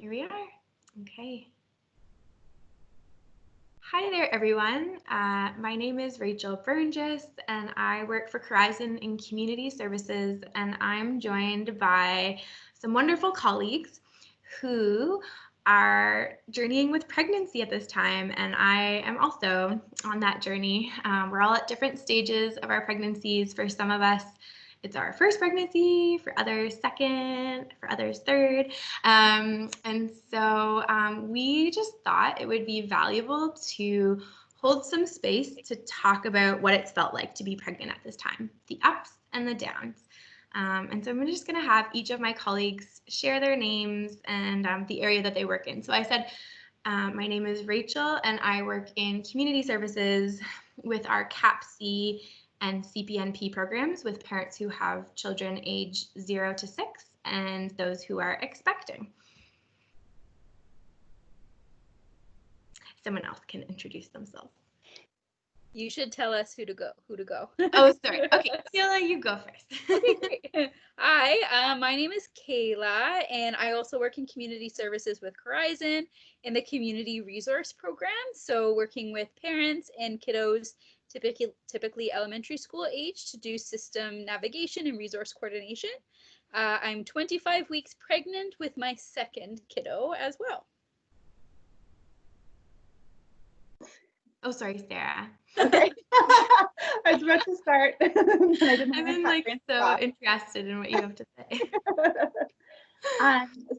Here we are. Okay. Hi there, everyone. My name is Rachel Burgess, and I work for Horizon in Community Services, and I'm joined by some wonderful colleagues who are journeying with pregnancy at this time, and I am also on that journey. We're all at different stages of our pregnancies. For some of us, it's our first pregnancy, for others second, for others third. And so we just thought it would be valuable to hold some space to talk about what it's felt like to be pregnant at this time, the ups and the downs. And so I'm just going to have each of my colleagues share their names and the area that they work in. So I said, my name is Rachel, and I work in community services with our CAPC and CPNP programs with parents who have children age 0 to 6 and those who are expecting. Someone else can introduce themselves. You should tell us who to go. Oh, sorry. Okay, Kayla, you go first. Okay, great. Hi, my name is Kayla, and I also work in community services with Horizon in the community resource program. So working with parents and kiddos, typically elementary school age, to do system navigation and resource coordination. I'm 25 weeks pregnant with my second kiddo as well. Oh, sorry, Sarah. Okay. I was about to start. I've been like so interested in what you have to say.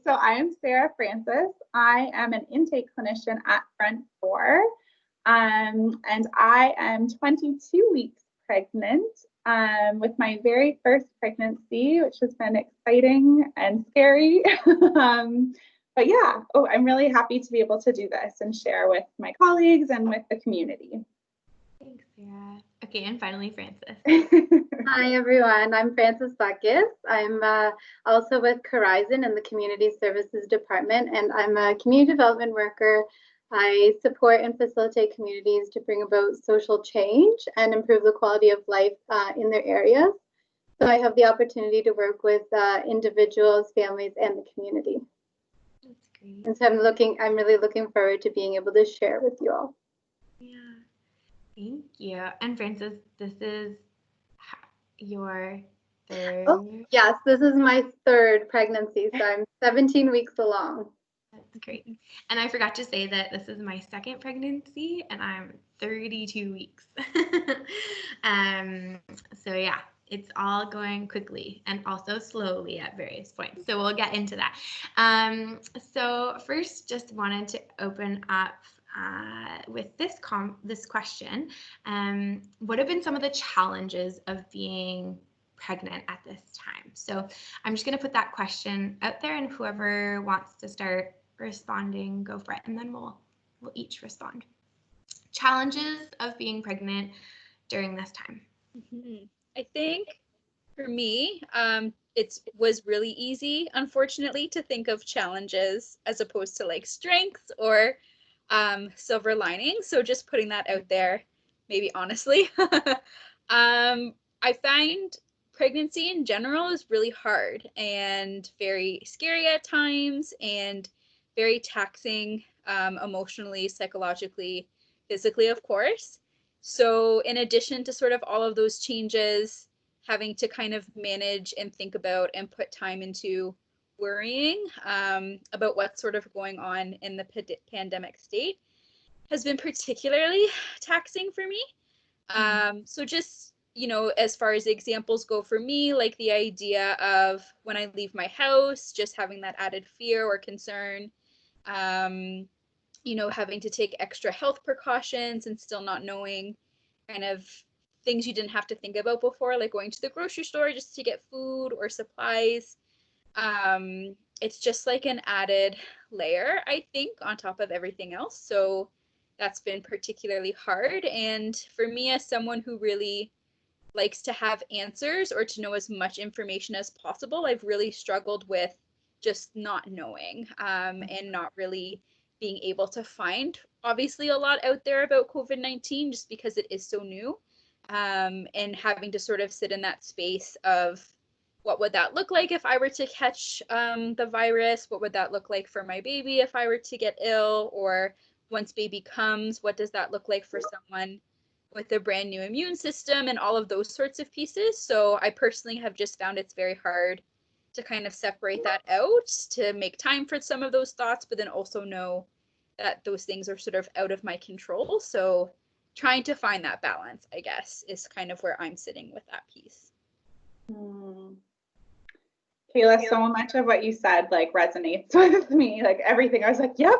So I am Sarah Francis. I am an intake clinician at Front 4, and I am 22 weeks pregnant with my very first pregnancy, which has been exciting and scary. But yeah, I'm really happy to be able to do this and share with my colleagues and with the community. Thanks, Sarah. Okay, and finally, Francis. Hi, everyone. I'm Francis Buckus. I'm also with Horizon in the Community Services Department, and I'm a community development worker. I support and facilitate communities to bring about social change and improve the quality of life in their areas. So I have the opportunity to work with individuals, families, and the community. That's great. And so I'm really looking forward to being able to share with you all. Yeah, thank you. And Francis, this is your third? Oh, yes, this is my third pregnancy, so I'm 17 weeks along. That's great. And I forgot to say that this is my second pregnancy, and I'm 32 weeks. So yeah, it's all going quickly and also slowly at various points. So we'll get into that. So first, just wanted to open up with this question. What have been some of the challenges of being pregnant at this time? So I'm just going to put that question out there, and whoever wants to start responding, go for it, and then we'll each respond. Challenges of being pregnant during this time. I think for me, it was really easy, unfortunately, to think of challenges as opposed to like strengths or silver linings. So just putting that out there, maybe honestly. I find pregnancy in general is really hard and very scary at times and very taxing emotionally, psychologically, physically, of course. So in addition to sort of all of those changes, having to kind of manage and think about and put time into worrying about what's sort of going on in the pandemic state has been particularly taxing for me. So just, as far as examples go for me, like the idea of when I leave my house, just having that added fear or concern, having to take extra health precautions and still not knowing kind of things you didn't have to think about before, like going to the grocery store just to get food or supplies. It's just like an added layer, I think, on top of everything else. So that's been particularly hard. And for me, as someone who really likes to have answers or to know as much information as possible, I've really struggled with just not knowing and not really being able to find obviously a lot out there about COVID-19 just because it is so new, and having to sort of sit in that space of what would that look like if I were to catch the virus? What would that look like for my baby if I were to get ill? Or once baby comes, what does that look like for someone with a brand new immune system, and all of those sorts of pieces? So I personally have just found it's very hard to kind of separate that out, to make time for some of those thoughts, but then also know that those things are sort of out of my control. So trying to find that balance, I guess, is kind of where I'm sitting with that piece. Kayla, so much of what you said like resonates with me. Like everything, I was like, yep.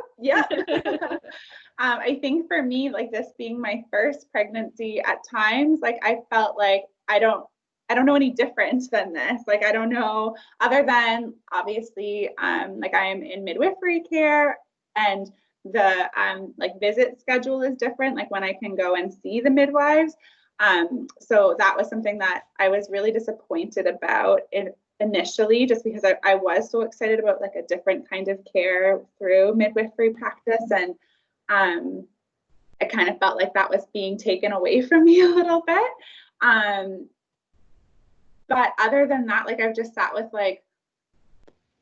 I think for me, like this being my first pregnancy, at times, like I felt like I don't know any different than this. Like I don't know, other than obviously, like I am in midwifery care, and the like visit schedule is different, like when I can go and see the midwives. So that was something that I was really disappointed about initially, just because I was so excited about like a different kind of care through midwifery practice, and I kind of felt like that was being taken away from me a little bit. But other than that, like I've just sat with like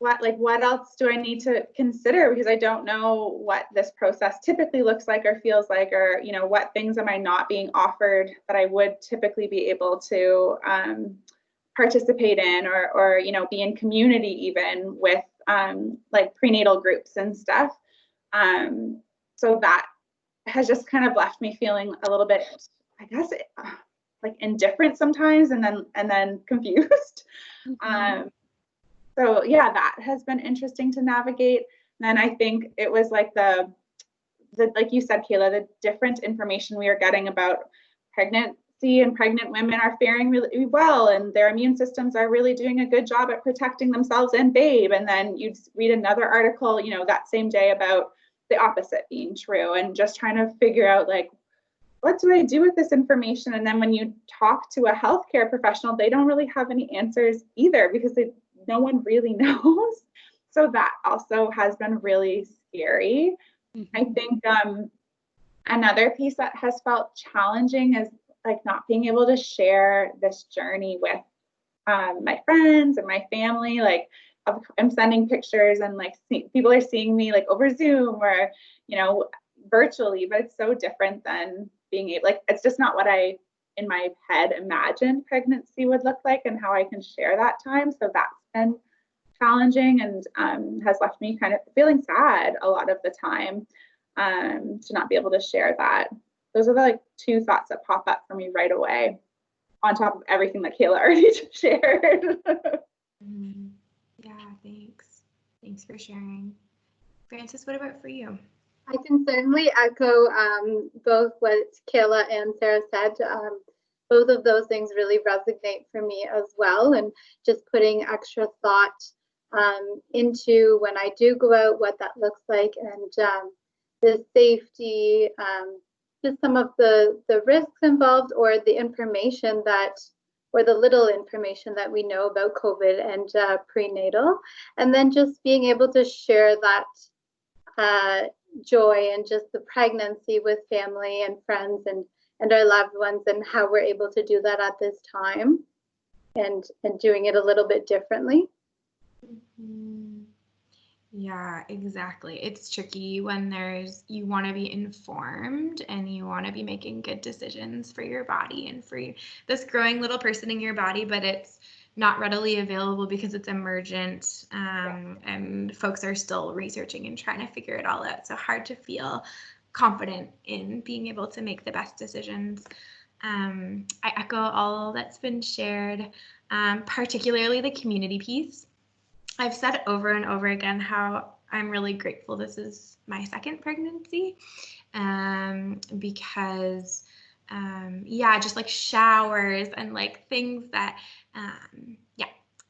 what else do I need to consider, because I don't know what this process typically looks like or feels like, or what things am I not being offered that I would typically be able to participate in, or be in community even with like prenatal groups and stuff. So that has just kind of left me feeling a little bit, I guess, like indifferent sometimes, and then confused. So yeah, that has been interesting to navigate. And then I think it was like the like you said, Kayla, the different information we are getting about pregnancy, and pregnant women are faring really well, and their immune systems are really doing a good job at protecting themselves and babe. And then you'd read another article, that same day about the opposite being true, and just trying to figure out like, what do I do with this information? And then when you talk to a healthcare professional, they don't really have any answers either, because no one really knows. So that also has been really scary. I think another piece that has felt challenging is like not being able to share this journey with my friends and my family. Like I'm sending pictures, and like people are seeing me like over Zoom or virtually, but it's so different than being able, like it's just not what I in my head imagined pregnancy would look like, and how I can share that time. So that's been challenging, and has left me kind of feeling sad a lot of the time, to not be able to share that. Those are the like two thoughts that pop up for me right away, on top of everything that Kayla already shared. Yeah, thanks for sharing. Frances, what about for you? I can certainly echo both what Kayla and Sarah said. Both of those things really resonate for me as well, and just putting extra thought into when I do go out, what that looks like, and the safety, just some of the risks involved, or the information or the little information that we know about COVID and prenatal, and then just being able to share that joy and just the pregnancy with family and friends and our loved ones, and how we're able to do that at this time, and doing it a little bit differently. Yeah, exactly. It's tricky when you want to be informed, and you want to be making good decisions for your body and for this growing little person in your body, but it's not readily available because it's emergent, and folks are still researching and trying to figure it all out. So hard to feel confident in being able to make the best decisions. I echo all that's been shared, particularly the community piece. I've said over and over again how I'm really grateful this is my second pregnancy, because just like showers and like things that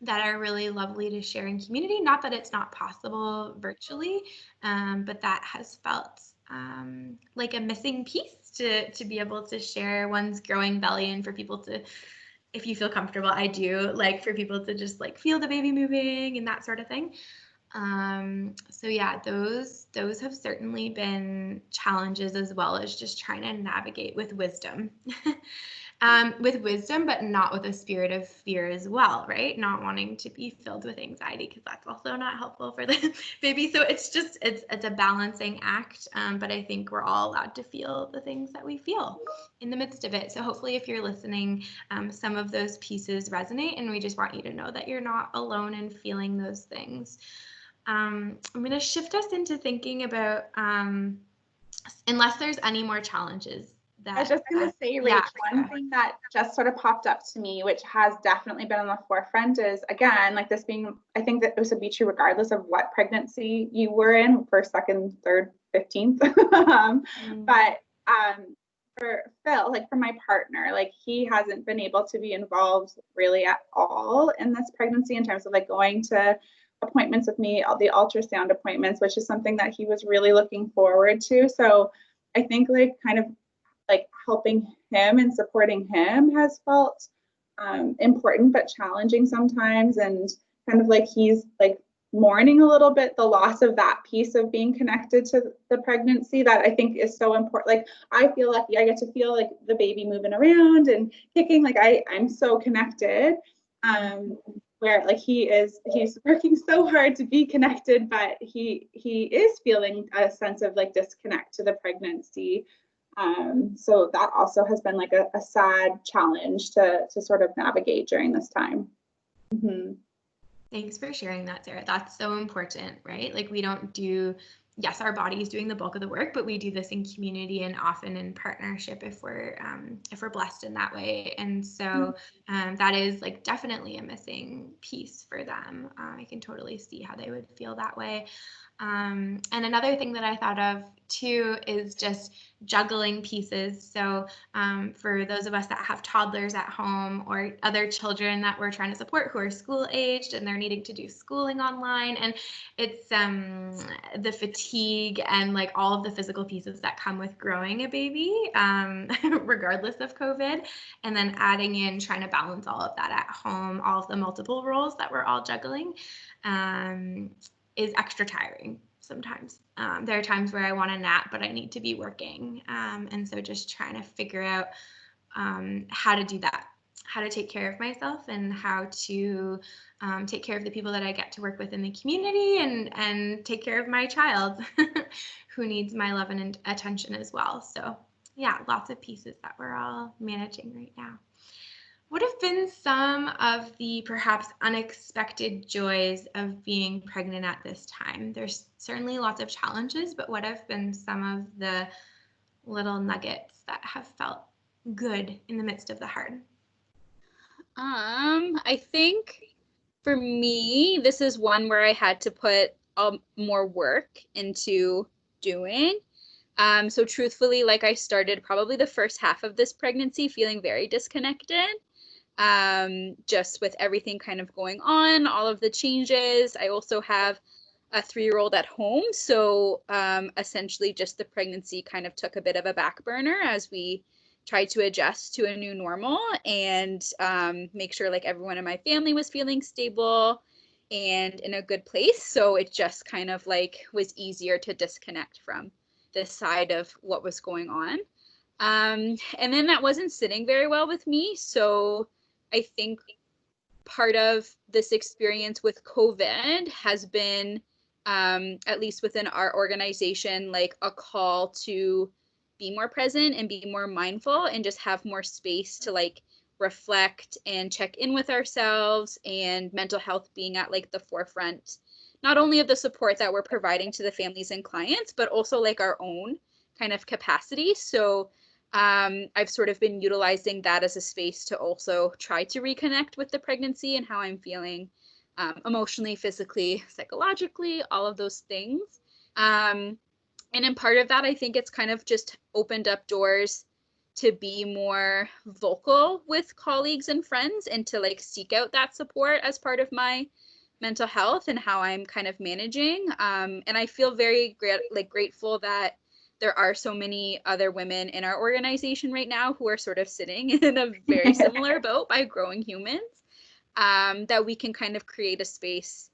that are really lovely to share in community. Not that it's not possible virtually, but that has felt like a missing piece to be able to share one's growing belly, and for people to, if you feel comfortable, I do like for people to just like feel the baby moving and that sort of thing. So yeah, those have certainly been challenges, as well as just trying to navigate with wisdom. with wisdom, but not with a spirit of fear as well, right? Not wanting to be filled with anxiety, because that's also not helpful for the baby. So it's a balancing act. But I think we're all allowed to feel the things that we feel in the midst of it. So hopefully, if you're listening, some of those pieces resonate, and we just want you to know that you're not alone in feeling those things. I'm going to shift us into thinking about, unless there's any more challenges. I was just going to say, Rach, one thing that just sort of popped up to me, which has definitely been on the forefront, is again, like this being, I think that this would be true regardless of what pregnancy you were in, first, second, third, 15th. But for Phil, like for my partner, like he hasn't been able to be involved really at all in this pregnancy in terms of like going to appointments with me, all the ultrasound appointments, which is something that he was really looking forward to. So I think like kind of like helping him and supporting him has felt important but challenging sometimes, and kind of like he's like mourning a little bit the loss of that piece of being connected to the pregnancy that I think is so important. Like I feel lucky, I get to feel like the baby moving around and kicking, like I'm so connected, where like he's working so hard to be connected, but he is feeling a sense of like disconnect to the pregnancy. So that also has been like a sad challenge to sort of navigate during this time. Mm-hmm. Thanks for sharing that, Sarah. That's so important, right? Like we don't do, yes, our body is doing the bulk of the work, but we do this in community and often in partnership if we're blessed in that way. And so that is like definitely a missing piece for them. I can totally see how they would feel that way. And another thing that I thought of too is just juggling pieces. So for those of us that have toddlers at home or other children that we're trying to support who are school aged and they're needing to do schooling online, and it's the fatigue and like all of the physical pieces that come with growing a baby, regardless of COVID, and then adding in trying to balance all of that at home, all of the multiple roles that we're all juggling. Is extra tiring sometimes. There are times where I want to nap, but I need to be working. And so just trying to figure out how to do that, how to take care of myself and how to take care of the people that I get to work with in the community and take care of my child who needs my love and attention as well. So yeah, lots of pieces that we're all managing right now. What have been some of the perhaps unexpected joys of being pregnant at this time? There's certainly lots of challenges, but what have been some of the little nuggets that have felt good in the midst of the hard? I think for me, this is one where I had to put more work into doing. So truthfully, like I started probably the first half of this pregnancy feeling very disconnected. Just with everything kind of going on, all of the changes. I also have a 3-year-old at home. So essentially just the pregnancy kind of took a bit of a back burner as we tried to adjust to a new normal and make sure like everyone in my family was feeling stable and in a good place. So it just kind of like was easier to disconnect from this side of what was going on. And then that wasn't sitting very well with me. So I think part of this experience with COVID has been, at least within our organization, like a call to be more present and be more mindful and just have more space to like reflect and check in with ourselves, and mental health being at like the forefront, not only of the support that we're providing to the families and clients, but also like our own kind of capacity. So I've sort of been utilizing that as a space to also try to reconnect with the pregnancy and how I'm feeling emotionally, physically, psychologically, all of those things. And in part of that, I think it's kind of just opened up doors to be more vocal with colleagues and friends and to like seek out that support as part of my mental health and how I'm kind of managing. And I feel very grateful that there are so many other women in our organization right now who are sort of sitting in a very similar boat by growing humans, that we can kind of create a space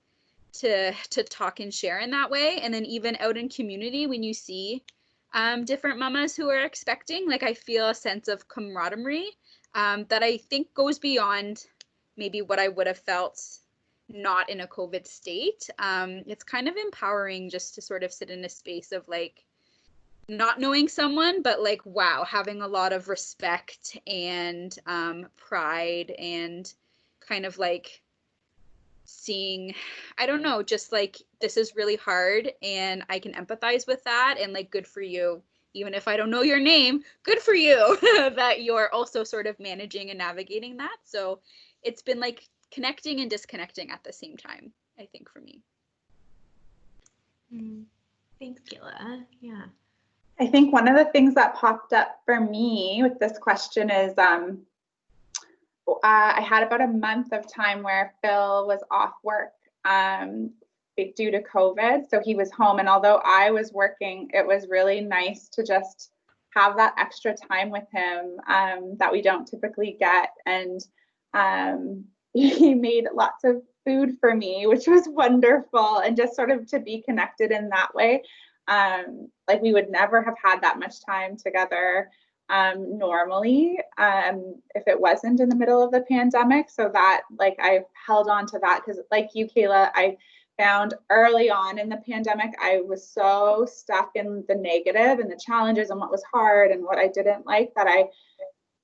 to talk and share in that way. And then even out in community, when you see different mamas who are expecting, like I feel a sense of camaraderie that I think goes beyond maybe what I would have felt not in a COVID state. It's kind of empowering just to sort of sit in a space of like not knowing someone, but like, wow, having a lot of respect and pride and kind of like seeing, I don't know, just like this is really hard and I can empathize with that, and like good for you. Even if I don't know your name, good for you that you're also sort of managing and navigating that. So it's been like connecting and disconnecting at the same time, I think, for me. Thanks, Kayla. Yeah. I think one of the things that popped up for me with this question is I had about a month of time where Phil was off work due to COVID. So he was home. And although I was working, it was really nice to just have that extra time with him that we don't typically get. And he made lots of food for me, which was wonderful. And just sort of to be connected in that way. Like we would never have had that much time together normally if it wasn't in the middle of the pandemic. So that like I held on to that because like you, Kayla, I found early on in the pandemic, I was so stuck in the negative and the challenges and what was hard and what I didn't like that I,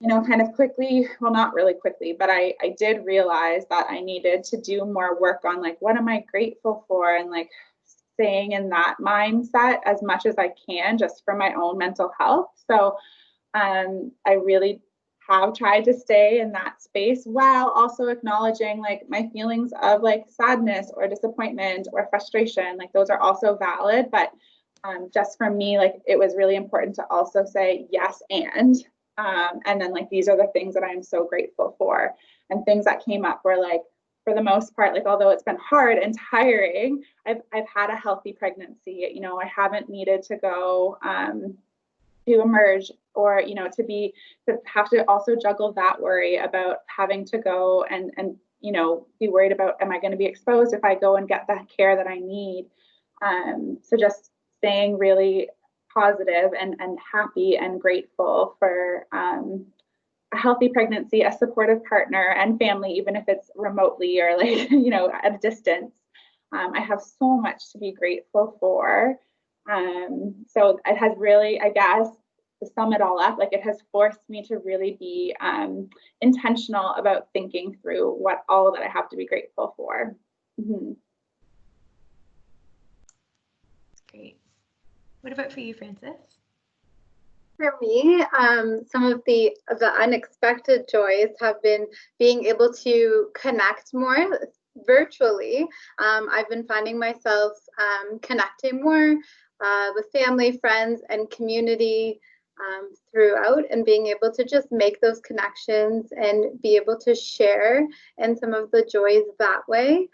you know, kind of quickly, well, not really quickly, but I did realize that I needed to do more work on like, what am I grateful for? And like staying in that mindset as much as I can just for my own mental health. So I really have tried to stay in that space while also acknowledging like my feelings of like sadness or disappointment or frustration. Like those are also valid, but just for me, like it was really important to also say yes and then like these are the things that I'm so grateful for, and things that came up were like, for the most part, like although it's been hard and tiring, I've had a healthy pregnancy. You know, I haven't needed to go to emerge or, you know, to have to also juggle that worry about having to go and you know, be worried about, am I going to be exposed if I go and get the care that I need? So just staying really positive and happy and grateful for a healthy pregnancy, a supportive partner and family, even if it's remotely or like, you know, at a distance. I have so much to be grateful for. So it has really, I guess, to sum it all up, like it has forced me to really be intentional about thinking through what all that I have to be grateful for. Mm-hmm. Great. What about for you, Frances? For me, some of the unexpected joys have been being able to connect more virtually. I've been finding myself connecting more with family, friends, and community throughout, and being able to just make those connections and be able to share in some of the joys that way.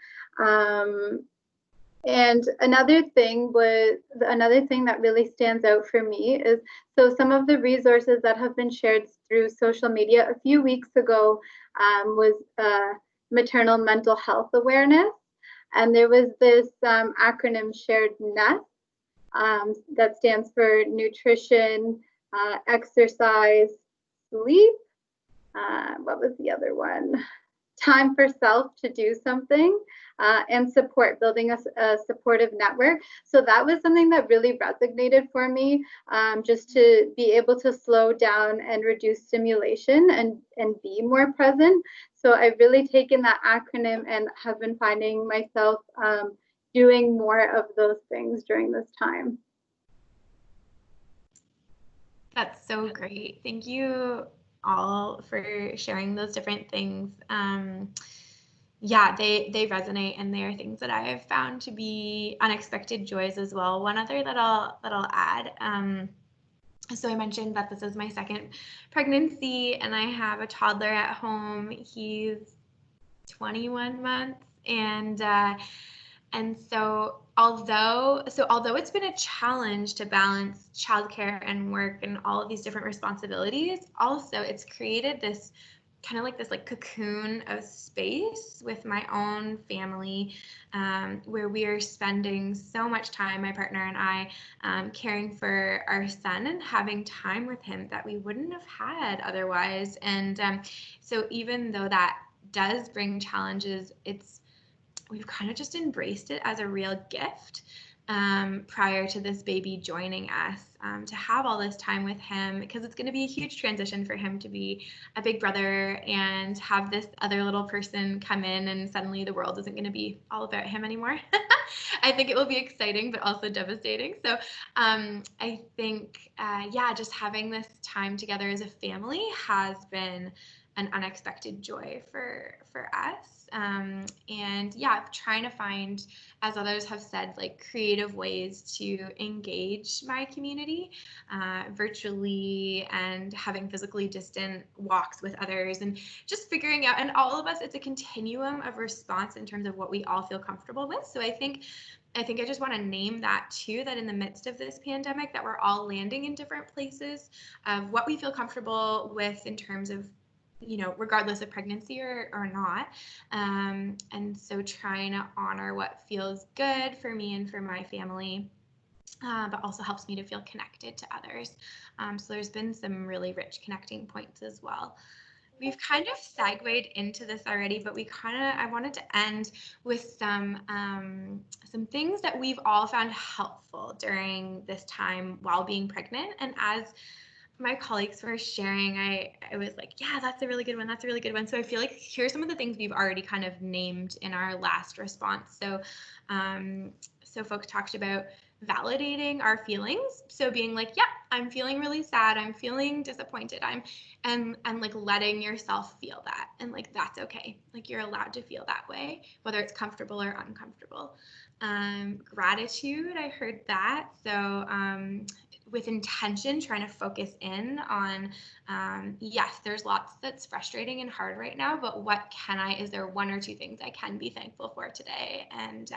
And another thing that really stands out for me is, so some of the resources that have been shared through social media a few weeks ago was maternal mental health awareness. And there was this acronym shared NEST that stands for nutrition, exercise, sleep. What was the other one? Time for self to do something, and support, building a supportive network. So that was something that really resonated for me, just to be able to slow down and reduce stimulation and be more present. So I've really taken that acronym and have been finding myself doing more of those things during this time. That's so great. Thank you all for sharing those different things. Yeah, they resonate, and they are things that I have found to be unexpected joys as well. One other that I'll add. So I mentioned that this is my second pregnancy, and I have a toddler at home. He's 21 months, and so although it's been a challenge to balance childcare and work and all of these different responsibilities, also it's created this kind of like this like cocoon of space with my own family, where we are spending so much time, my partner and I, caring for our son and having time with him that we wouldn't have had otherwise. And so even though that does bring challenges, we've kind of just embraced it as a real gift, prior to this baby joining us, to have all this time with him, because it's going to be a huge transition for him to be a big brother and have this other little person come in, and suddenly the world isn't going to be all about him anymore. I think it will be exciting, but also devastating. So I think, yeah, just having this time together as a family has been an unexpected joy for us. And yeah, trying to find, as others have said, like creative ways to engage my community, virtually, and having physically distant walks with others, and just figuring out, and all of us, it's a continuum of response in terms of what we all feel comfortable with. So I think I just want to name that too, that in the midst of this pandemic, that we're all landing in different places of what we feel comfortable with in terms of, regardless of pregnancy or not. And so trying to honor what feels good for me and for my family, but also helps me to feel connected to others. So there's been some really rich connecting points as well. We've kind of segued into this already, but I wanted to end with some things that we've all found helpful during this time while being pregnant. And as my colleagues were sharing, I was like, yeah, that's a really good one. That's a really good one. So I feel like here's some of the things we've already kind of named in our last response. So, so folks talked about validating our feelings. So being like, yeah, I'm feeling really sad. I'm feeling disappointed. And like letting yourself feel that. And like, that's okay. Like you're allowed to feel that way, whether it's comfortable or uncomfortable. Gratitude, I heard that. So, with intention, trying to focus in on, yes, there's lots that's frustrating and hard right now, but is there one or two things I can be thankful for today? And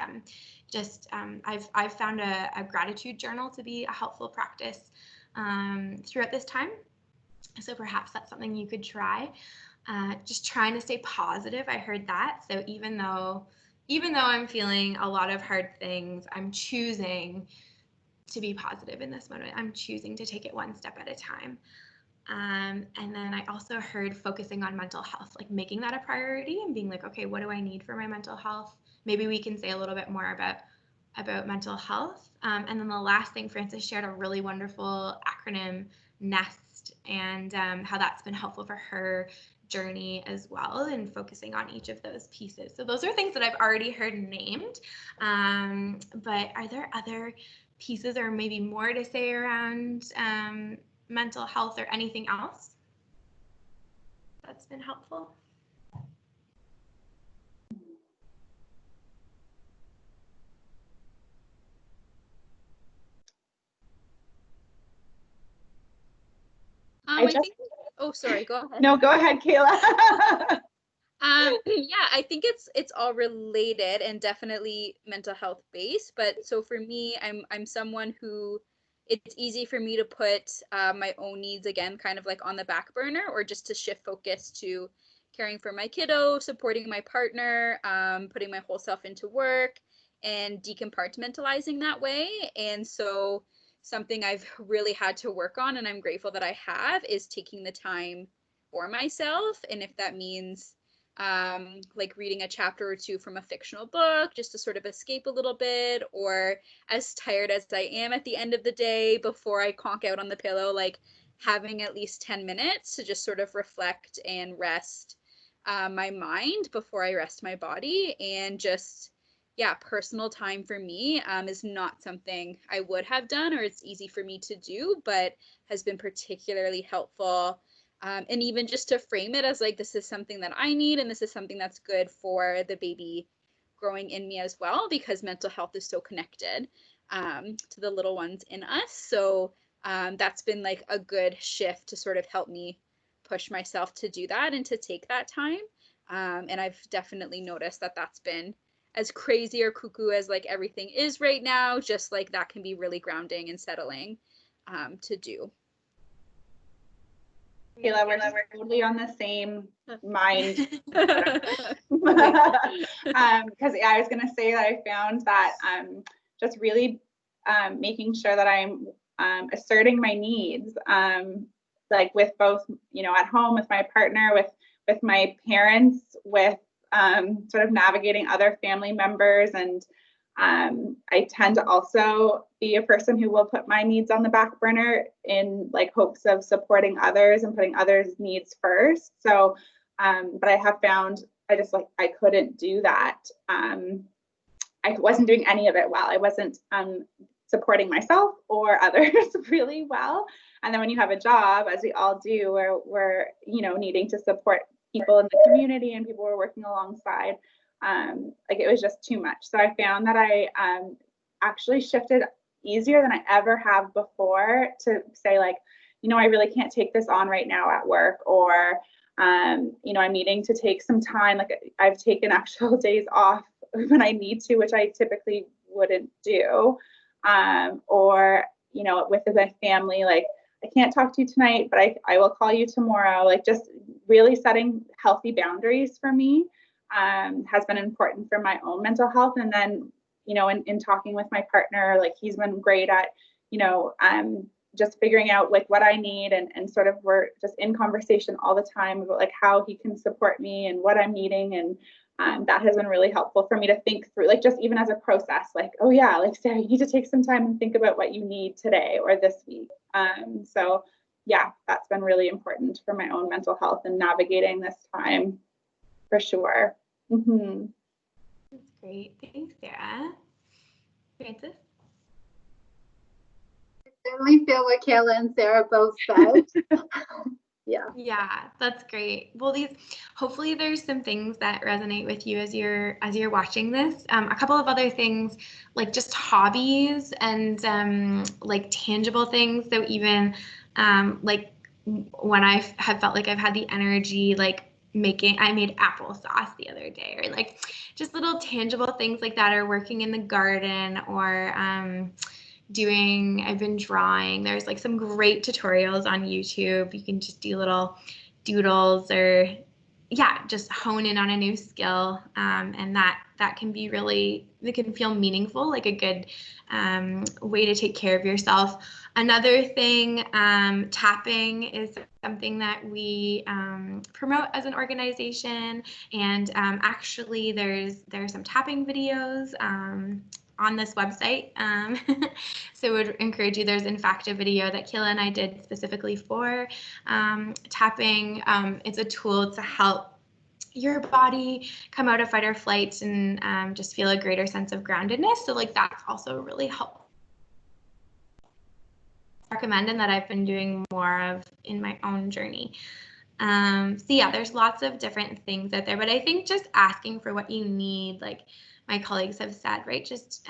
I've found a gratitude journal to be a helpful practice throughout this time. So perhaps that's something you could try. Just trying to stay positive. I heard that. So even though I'm feeling a lot of hard things, I'm choosing to be positive in this moment. I'm choosing to take it one step at a time. And then I also heard focusing on mental health, like making that a priority and being like, okay, what do I need for my mental health? Maybe we can say a little bit more about mental health. And then the last thing, Frances shared a really wonderful acronym, NEST, and how that's been helpful for her journey as well, and focusing on each of those pieces. So those are things that I've already heard named. But are there other pieces or maybe more to say around mental health or anything else that's been helpful? I think, oh, sorry, go ahead. No, go ahead, Kayla. Yeah, I think it's all related and definitely mental health based. But so for me, I'm someone who, it's easy for me to put my own needs again kind of like on the back burner, or just to shift focus to caring for my kiddo, supporting my partner, putting my whole self into work, and decompartmentalizing that way. And so something I've really had to work on, and I'm grateful that I have, is taking the time for myself. And if that means like reading a chapter or two from a fictional book just to sort of escape a little bit, or as tired as I am at the end of the day before I conk out on the pillow, like having at least 10 minutes to just sort of reflect and rest my mind before I rest my body. And just, yeah, personal time for me is not something I would have done, or it's easy for me to do, but has been particularly helpful. And even just to frame it as like, this is something that I need, and this is something that's good for the baby growing in me as well, because mental health is so connected to the little ones in us. So that's been like a good shift to sort of help me push myself to do that and to take that time. And I've definitely noticed that that's been, as crazy or cuckoo as like everything is right now, just like that can be really grounding and settling to do. Kayla, we're totally on the same mind. Because I was going to say that I found that just really making sure that I'm asserting my needs, like with both, at home with my partner, with my parents, with sort of navigating other family members. And I tend to also be a person who will put my needs on the back burner in like hopes of supporting others and putting others' needs first. So, but I have found I couldn't do that. I wasn't doing any of it well. I wasn't supporting myself or others really well. And then when you have a job, as we all do, where we're needing to support people in the community and people we're working alongside, like it was just too much. So I found that I actually shifted easier than I ever have before to say like, I really can't take this on right now at work, or I'm needing to take some time. Like I've taken actual days off when I need to, which I typically wouldn't do. Or, with my family, like I can't talk to you tonight, but I will call you tomorrow. Like just really setting healthy boundaries for me has been important for my own mental health. And then, in talking with my partner, like he's been great at, just figuring out like what I need, and sort of we're just in conversation all the time about like how he can support me and what I'm needing. And that has been really helpful for me to think through, like just even as a process, like, oh yeah, like Sarah, you need to take some time and think about what you need today or this week. So yeah, that's been really important for my own mental health and navigating this time for sure. Mm-hmm. That's great. Thanks, Sarah. Frances? I certainly feel what Kayla and Sarah both said. Yeah, that's great. Well, hopefully there's some things that resonate with you as you're watching this. A couple of other things, like just hobbies and like tangible things. So even like when I have felt like I've had the energy, like I made applesauce the other day, or like just little tangible things like that, or working in the garden, or I've been drawing. There's like some great tutorials on YouTube. You can just do little doodles, or just hone in on a new skill. And that can be it can feel meaningful, like a good way to take care of yourself. Another thing, tapping is something that we promote as an organization. And actually there's some tapping videos on this website. So I would encourage you, there's in fact a video that Kayla and I did specifically for tapping. It's a tool to help your body come out of fight or flight and just feel a greater sense of groundedness. So like that's also really helpful. Recommend, and that I've been doing more of in my own journey. So yeah, there's lots of different things out there, but I think just asking for what you need, like my colleagues have said, right? Just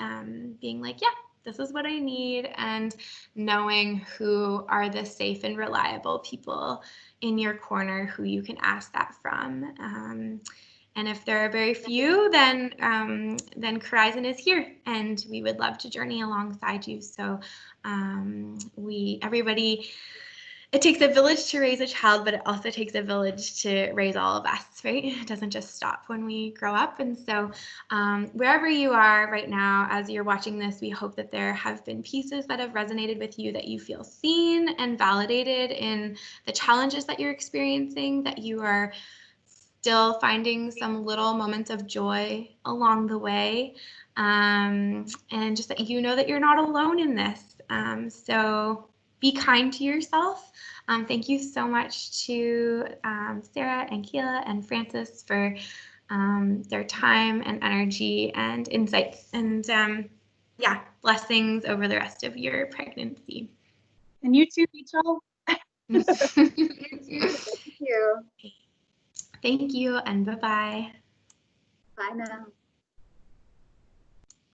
being like, yeah, this is what I need, and knowing who are the safe and reliable people in your corner who you can ask that from. And if there are very few, then Corizon is here, and we would love to journey alongside you. So everybody. It takes a village to raise a child, but it also takes a village to raise all of us, right? It doesn't just stop when we grow up. And so wherever you are right now, as you're watching this, we hope that there have been pieces that have resonated with you, that you feel seen and validated in the challenges that you're experiencing, that you are still finding some little moments of joy along the way, and just that you know that you're not alone in this. So be kind to yourself. Thank you so much to Sarah and Kayla and Frances for their time and energy and insights. And blessings over the rest of your pregnancy. And you too, Rachel. Thank you. Thank you, and bye-bye. Bye now.